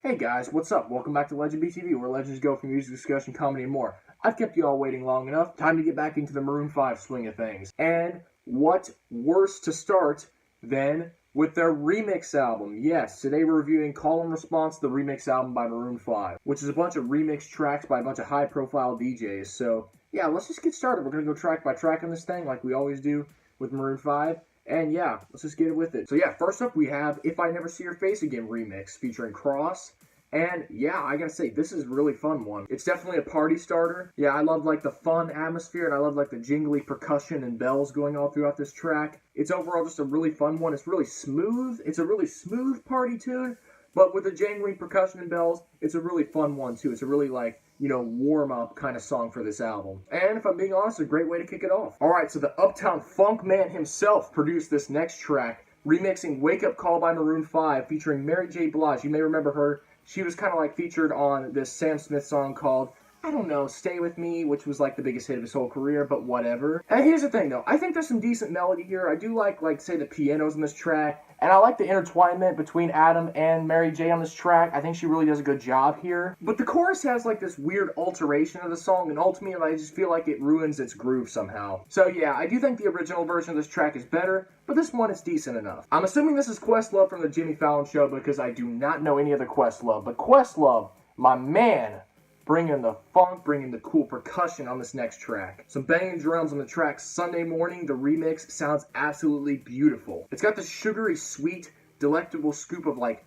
Hey guys, what's up? Welcome back to LegendBTV, where legends go for music, discussion, comedy, and more. I've kept you all waiting long enough. Time to get back into the Maroon 5 swing of things. And what worse to start than with their remix album? Yes, today we're reviewing Call Reponse, the remix album by Maroon 5, which is a bunch of remix tracks by a bunch of high-profile DJs. So, yeah, let's just get started. We're going to go track by track on this thing, like we always do with Maroon 5. And yeah, let's just get it with it. So yeah, first up we have If I Never See Your Face Again remix featuring Cross. And yeah, I gotta say, this is a really fun one. It's definitely a party starter. Yeah, I love like the fun atmosphere, and I love like the jingly percussion and bells going all throughout this track. It's overall just a really fun one. It's really smooth. It's a really smooth party tune, but with the jangling percussion and bells, it's a really fun one too. It's a really like, warm-up kind of song for this album. And if I'm being honest, a great way to kick it off. Alright, so the Uptown Funk man himself produced this next track, remixing Wake Up Call by Maroon 5, featuring Mary J. Blige. You may remember her. She was kind of like featured on this Sam Smith song called, I don't know, Stay With Me, which was like the biggest hit of his whole career, but whatever. And here's the thing though, I think there's some decent melody here. I do like say the pianos in this track, and I like the intertwinement between Adam and Mary J on this track. I think she really does a good job here. But the chorus has like this weird alteration of the song, and ultimately I just feel like it ruins its groove somehow. So yeah, I do think the original version of this track is better, but this one is decent enough. I'm assuming this is Questlove from the Jimmy Fallon Show because I do not know any other Questlove, but Questlove, my man, bringing the funk, bringing the cool percussion on this next track. Some banging drums on the track Sunday Morning. The remix sounds absolutely beautiful. It's got this sugary, sweet, delectable scoop of like,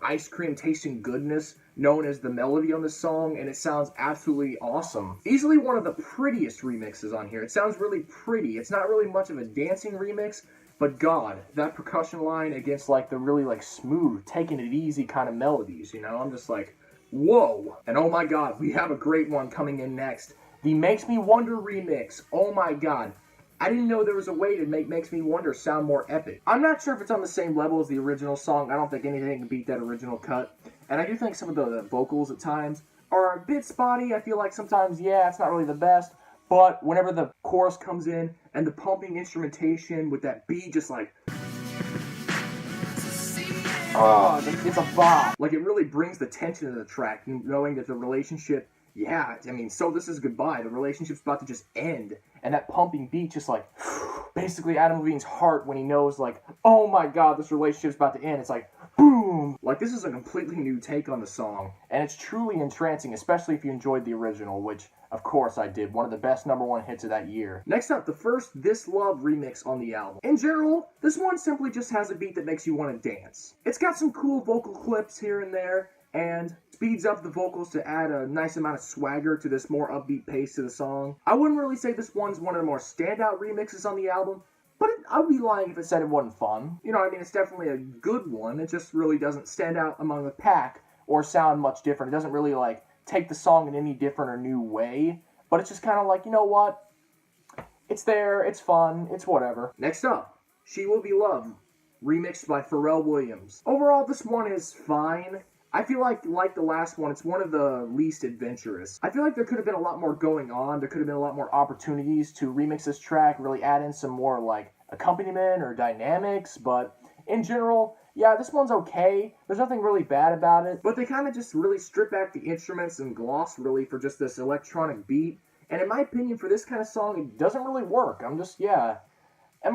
ice cream tasting goodness known as the melody on this song, and it sounds absolutely awesome. Easily one of the prettiest remixes on here. It sounds really pretty. It's not really much of a dancing remix, but God, that percussion line against like the really like smooth, taking it easy kind of melodies, I'm just like, whoa. And oh my God, we have a great one coming in next. The Makes Me Wonder remix. Oh my God. I didn't know there was a way to make Makes Me Wonder sound more epic. I'm not sure if it's on the same level as the original song. I don't think anything can beat that original cut. And I do think some of the vocals at times are a bit spotty. I feel like sometimes, yeah, it's not really the best. But whenever the chorus comes in and the pumping instrumentation with that beat just like, oh, it's a vibe. Like, it really brings the tension of the track, knowing that the relationship, so this is goodbye. The relationship's about to just end. And that pumping beat just like, basically Adam Levine's heart when he knows like, oh my God, this relationship's about to end. It's like, boom. Like, this is a completely new take on the song. And it's truly entrancing, especially if you enjoyed the original, which, of course I did. One of the best #1 hits of that year. Next up, the first This Love remix on the album. In general, this one simply just has a beat that makes you want to dance. It's got some cool vocal clips here and there, and speeds up the vocals to add a nice amount of swagger to this more upbeat pace to the song. I wouldn't really say this one's one of the more standout remixes on the album, but I would be lying if I said it wasn't fun. It's definitely a good one. It just really doesn't stand out among the pack or sound much different. It doesn't really like take the song in any different or new way, but it's just kind of like, you know what? It's there, it's fun, it's whatever. Next up, She Will Be Loved, remixed by Pharrell Williams. Overall, this one is fine. I feel like the last one, it's one of the least adventurous. I feel like there could have been a lot more going on. There could have been a lot more opportunities to remix this track, really add in some more like accompaniment or dynamics, but in general, yeah, this one's okay. There's nothing really bad about it, but they kind of just really strip back the instruments and gloss really for just this electronic beat. And in my opinion, for this kind of song, it doesn't really work.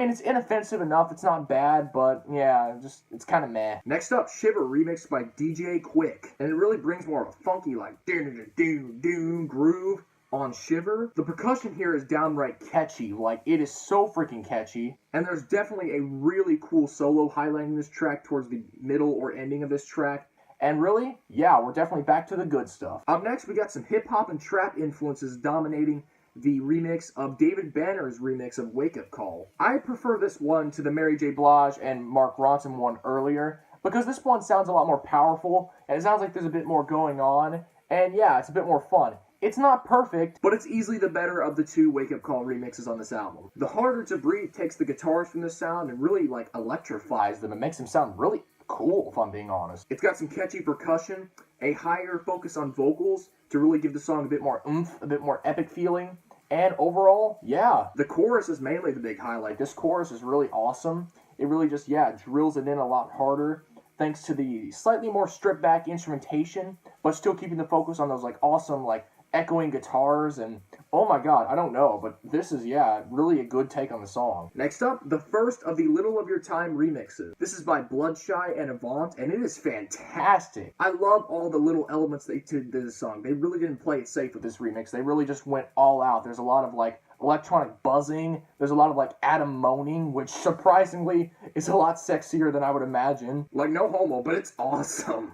It's inoffensive enough. It's not bad, but yeah, it's kind of meh. Next up, Shiver, remixed by DJ Quik. And it really brings more of a funky, like, doom groove on Shiver. The percussion here is downright catchy. Like, it is so freaking catchy. And there's definitely a really cool solo highlighting this track towards the middle or ending of this track. And really, yeah, we're definitely back to the good stuff. Up next, we got some hip-hop and trap influences dominating the remix of David Banner's remix of Wake Up Call. I prefer this one to the Mary J. Blige and Mark Ronson one earlier, because this one sounds a lot more powerful, and it sounds like there's a bit more going on, and yeah, it's a bit more fun. It's not perfect, but it's easily the better of the two Wake Up Call remixes on this album. The Harder to Breathe takes the guitars from this sound and really like electrifies them and makes them sound really cool, if I'm being honest. It's got some catchy percussion, a higher focus on vocals to really give the song a bit more oomph, a bit more epic feeling. And overall, yeah, the chorus is mainly the big highlight. This chorus is really awesome. It really just, drills it in a lot harder. thanks to the slightly more stripped back instrumentation, but still keeping the focus on those like awesome like echoing guitars. And oh my god, I don't know, but this is, yeah, really a good take on the song. Next up, the first of the Little of Your Time remixes. This is by Bloodshy and Avant, and it is fantastic. I love all the little elements they did to this song. They really didn't play it safe with this remix. They really just went all out. There's a lot of like electronic buzzing. There's a lot of like Adam moaning, which surprisingly is a lot sexier than I would imagine. Like, no homo, but it's awesome.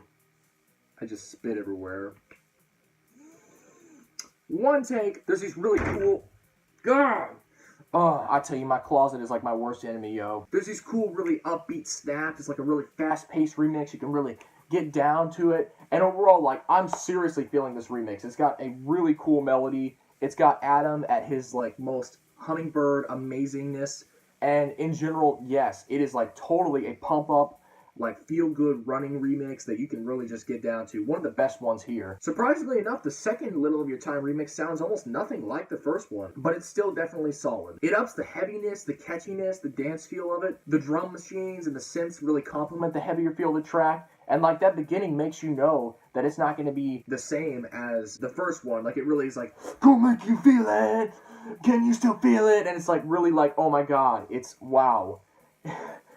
I just spit everywhere. One take, there's these really cool... God! Oh, I tell you, my closet is like my worst enemy, yo. There's these cool, really upbeat snaps. It's like a really fast-paced remix. You can really get down to it. And overall, like, I'm seriously feeling this remix. It's got a really cool melody. It's got Adam at his, like, most hummingbird amazingness. And in general, yes, it is, like, totally a pump-up, like, feel-good running remix that you can really just get down to. One of the best ones here. Surprisingly enough, the second Little of Your Time remix sounds almost nothing like the first one, but it's still definitely solid. It ups the heaviness, the catchiness, the dance feel of it. The drum machines and the synths really complement the heavier feel of the track, and like that beginning makes you know that it's not going to be the same as the first one. Like, it really is like, gonna make you feel it, can you still feel it? And it's like really like, oh my god, it's wow.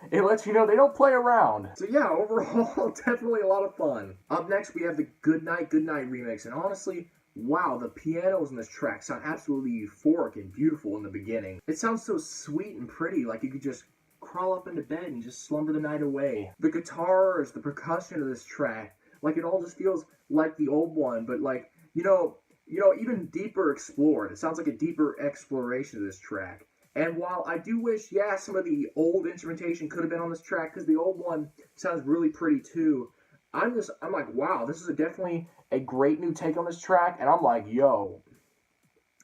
It lets you know they don't play around. So yeah, overall, definitely a lot of fun. Up next, we have the Goodnight remix. And honestly, wow, the pianos in this track sound absolutely euphoric and beautiful in the beginning. It sounds so sweet and pretty, like you could just crawl up into bed and just slumber the night away. The guitars, the percussion of this track, like it all just feels like the old one, but like, you know, even deeper explored. It sounds like a deeper exploration of this track. And while I do wish, yeah, some of the old instrumentation could have been on this track, because the old one sounds really pretty too, I'm like, wow, this is definitely a great new take on this track, and I'm like, yo,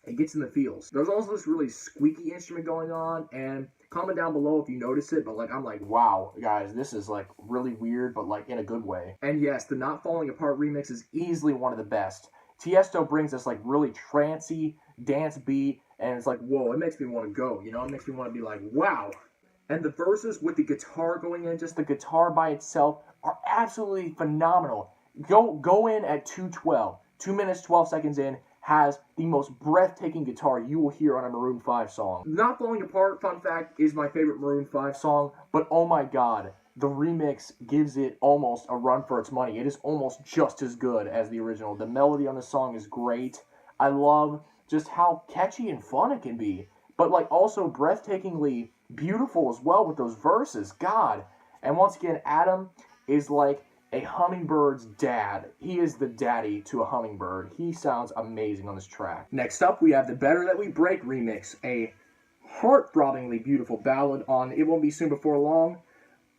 it gets in the feels. There's also this really squeaky instrument going on, and comment down below if you notice it, but like, I'm like, wow, guys, this is like really weird, but like in a good way. And yes, the Not Falling Apart remix is easily one of the best. Tiesto brings this like really trancy dance beat, and it's like, whoa, it makes me want to go, you know? It makes me want to be like, wow. And the verses with the guitar going in, just the guitar by itself, are absolutely phenomenal. Go in at 2:12. 2 minutes, 12 seconds in, has the most breathtaking guitar you will hear on a Maroon 5 song. Not Falling Apart, fun fact, is my favorite Maroon 5 song, but oh my god, the remix gives it almost a run for its money. It is almost just as good as the original. The melody on the song is great. I love just how catchy and fun it can be, but like also breathtakingly beautiful as well with those verses. God. And once again, Adam is like a hummingbird's dad. He is the daddy to a hummingbird. He sounds amazing on this track. Next up, we have the Better That We Break remix, a heart-throbbingly beautiful ballad on It Won't Be Soon Before Long,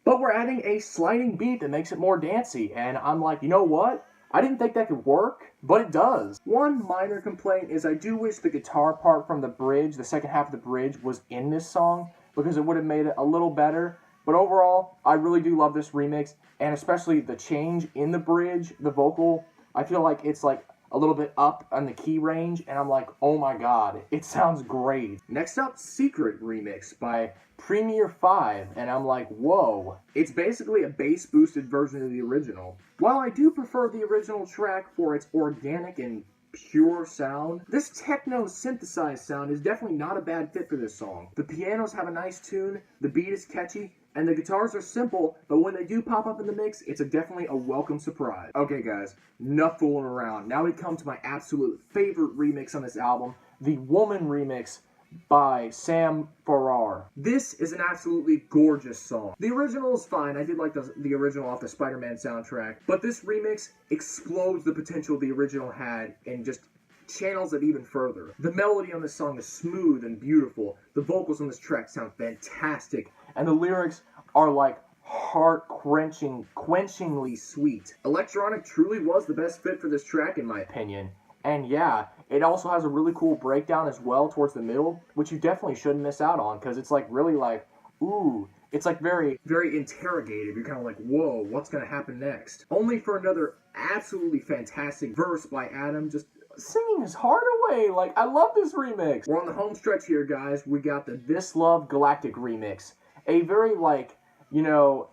but we're adding a sliding beat that makes it more dancey, and I'm like, you know what? I didn't think that could work, but it does. One minor complaint is I do wish the guitar part from the bridge, the second half of the bridge, was in this song, because it would have made it a little better. But overall, I really do love this remix, and especially the change in the bridge, the vocal. I feel like it's like a little bit up on the key range, and I'm like, oh my god, it sounds great. Next up, Secret remix by Premier 5, and I'm like, whoa. It's basically a bass-boosted version of the original. While I do prefer the original track for its organic and pure sound, this techno synthesized sound is definitely not a bad fit for this song. The pianos have a nice tune, the beat is catchy, and the guitars are simple, but when they do pop up in the mix, it's definitely a welcome surprise. Okay guys, enough fooling around. Now we come to my absolute favorite remix on this album, the Woman remix by Sam Farrar. This is an absolutely gorgeous song. The original is fine. I did like the original off the Spider-Man soundtrack, but this remix explodes the potential the original had and just channels it even further. The melody on this song is smooth and beautiful. The vocals on this track sound fantastic, and the lyrics are like heart-quenchingly sweet. Electronic truly was the best fit for this track in my opinion. And yeah, it also has a really cool breakdown as well towards the middle, which you definitely shouldn't miss out on, because it's like really like, ooh, it's like very, very interrogative. You're kind of like, whoa, what's going to happen next? Only for another absolutely fantastic verse by Adam, just singing his heart away. Like, I love this remix. We're on the home stretch here, guys. We got the This Love Galactic remix. A very, like, you know,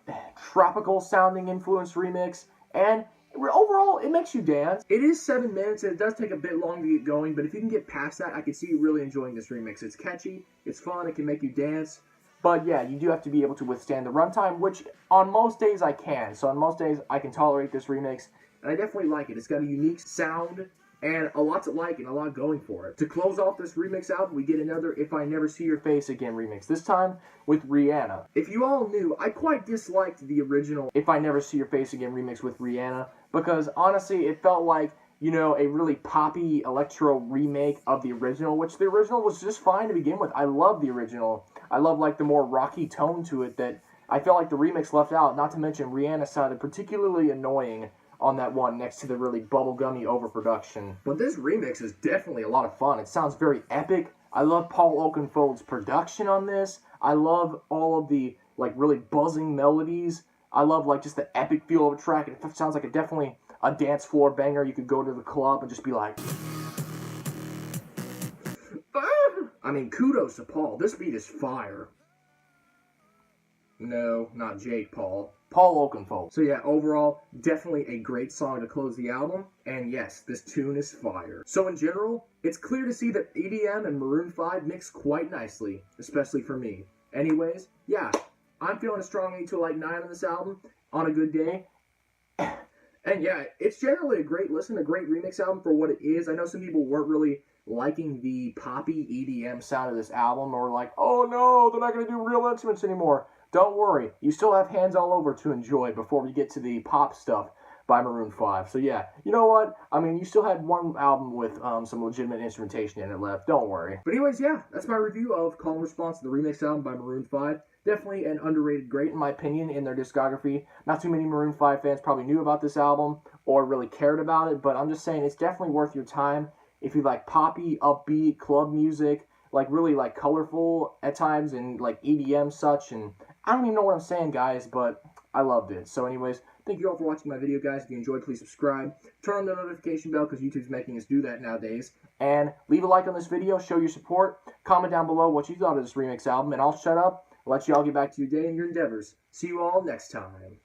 tropical sounding influence remix, and overall, it makes you dance. It is 7 minutes, and it does take a bit long to get going, but if you can get past that, I can see you really enjoying this remix. It's catchy, it's fun, it can make you dance, but yeah, you do have to be able to withstand the runtime, which on most days I can. So on most days, I can tolerate this remix, and I definitely like it. It's got a unique sound, and a lot to like and a lot going for it. To close off this remix album, we get another If I Never See Your Face Again remix, this time with Rihanna. If you all knew, I quite disliked the original If I Never See Your Face Again remix with Rihanna, because honestly, it felt like, you know, a really poppy electro remake of the original, which the original was just fine to begin with. I love the original. I love, like, the more rocky tone to it that I felt like the remix left out, not to mention Rihanna sounded particularly annoying on that one next to the really bubblegummy overproduction. But this remix is definitely a lot of fun. It sounds very epic. I love Paul Oakenfold's production on this. I love all of the, like, really buzzing melodies. I love, like, just the epic feel of a track. It sounds like definitely a dance floor banger. You could go to the club and just be like... I mean, kudos to Paul. This beat is fire. No, not Jake Paul. Paul Oakenfold. So yeah, overall, definitely a great song to close the album. And yes, this tune is fire. So in general, it's clear to see that EDM and Maroon 5 mix quite nicely, especially for me. Anyways, yeah, I'm feeling a strong 8 to like 9 on this album on a good day. And yeah, it's generally a great listen, a great remix album for what it is. I know some people weren't really liking the poppy EDM sound of this album, or like, oh no, they're not going to do real instruments anymore. Don't worry, you still have Hands All Over to enjoy before we get to the pop stuff by Maroon 5. So yeah, you know what? I mean, you still had one album with some legitimate instrumentation in it left. Don't worry. But anyways, yeah, that's my review of Call Response to the remix album by Maroon 5. Definitely an underrated great, in my opinion, in their discography. Not too many Maroon 5 fans probably knew about this album or really cared about it, but I'm just saying it's definitely worth your time if you like poppy, upbeat, club music, like really like colorful at times, and like EDM such, and I don't even know what I'm saying, guys, but I loved it. So anyways, thank you all for watching my video, guys. If you enjoyed, please subscribe. Turn on the notification bell, because YouTube's making us do that nowadays. And leave a like on this video, show your support. Comment down below what you thought of this remix album, and I'll shut up and let you all get back to your day and your endeavors. See you all next time.